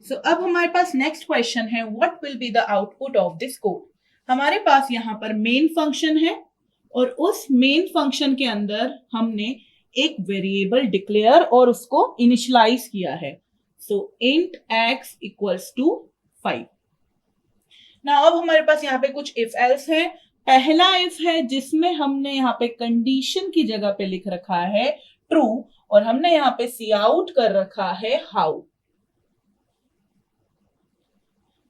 अब हमारे पास next question है, what will be the output of this code. हमारे पास यहाँ पर मेन फंक्शन है और उस मेन फंक्शन के अंदर हमने एक वेरिएबल डिक्लेयर और उसको इनिशियलाइज किया है। सो इंट x इक्वल्स टू 5। ना अब हमारे पास यहाँ पे कुछ इफ एल्स है। पहला इफ है जिसमें हमने यहाँ पे कंडीशन की जगह पे लिख रखा है ट्रू और हमने यहाँ पे सी आउट कर रखा है हाउ।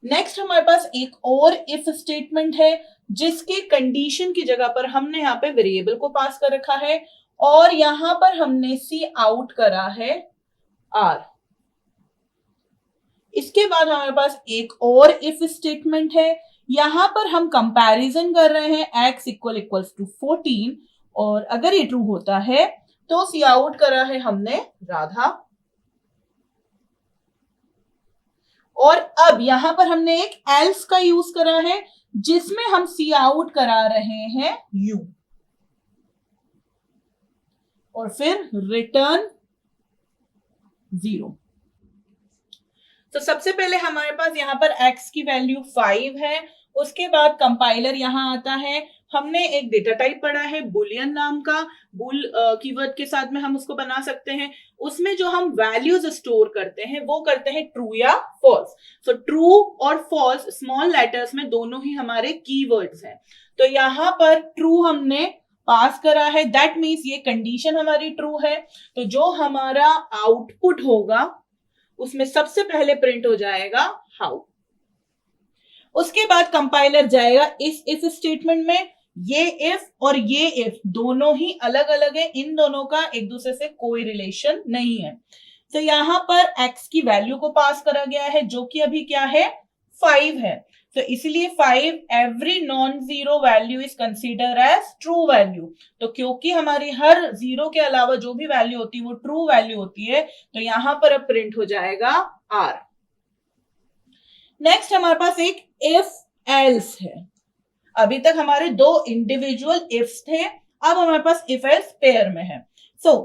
नेक्स्ट हमारे पास एक और इफ स्टेटमेंट है जिसके कंडीशन की जगह पर हमने यहाँ पे वेरिएबल को पास कर रखा है और यहां पर हमने सी आउट करा है आर। इसके बाद हमारे पास एक और इफ स्टेटमेंट है, यहां पर हम कंपैरिजन कर रहे हैं x इक्वल्स टू 14 और अगर ये ट्रू होता है तो सी आउट करा है हमने राधा। और अब यहां पर हमने एक एल्स का यूज करा है जिसमें हम सी आउट करा रहे हैं यू और फिर रिटर्न 0। तो सबसे पहले हमारे पास यहाँ पर x की वैल्यू 5 है। उसके बाद कंपाइलर यहाँ आता है। हमने एक डेटा टाइप पढ़ा है बुलियन नाम का, बुल कीवर्ड के साथ में हम उसको बना सकते हैं। उसमें जो हम वैल्यूज स्टोर करते हैं वो करते हैं ट्रू या फॉल्स। सो ट्रू और फॉल्स स्मॉल लेटर्स में दोनों ही हमारे कीवर्ड्स हैं। तो यहाँ पर ट्रू हमने पास करा है, दैट मीन्स ये कंडीशन हमारी ट्रू है। तो जो हमारा आउटपुट होगा उसमें सबसे पहले प्रिंट हो जाएगा हाउ। उसके बाद कंपाइलर जाएगा इस इफ स्टेटमेंट में। ये इफ और ये इफ दोनों ही अलग अलग है, इन दोनों का एक दूसरे से कोई रिलेशन नहीं है। तो यहां पर x की वैल्यू को पास करा गया है जो कि अभी क्या है 5 है। तो इसलिए 5 every non zero value is consider as true value. तो क्योंकि हमारी हर जीरो के अलावा जो भी वैल्यू होती है वो ट्रू वैल्यू होती है, तो यहां पर अब प्रिंट हो जाएगा आर। नेक्स्ट हमारे पास एक इफ एल्स है। अभी तक हमारे दो इंडिविजुअल इफ्स थे, अब हमारे पास इफ एल्स पेयर में है।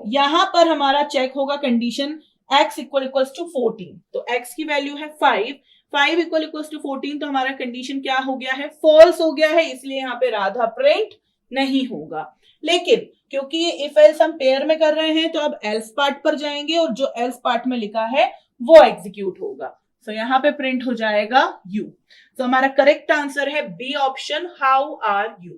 यहां पर हमारा चेक होगा कंडीशन x इक्वल्स टू 14। तो x की वैल्यू है 5 इक्वल्स टू 14, तो हमारा कंडीशन क्या हो गया है फॉल्स हो गया है, इसलिए यहाँ पे राधा प्रिंट नहीं होगा। लेकिन क्योंकि ये इफ एल्स हम पेयर में कर रहे हैं तो अब एल्स पार्ट पर जाएंगे और जो एल्स पार्ट में लिखा है वो एग्जीक्यूट होगा। यहाँ पे प्रिंट हो जाएगा यू। तो हमारा करेक्ट आंसर है B option, how are you.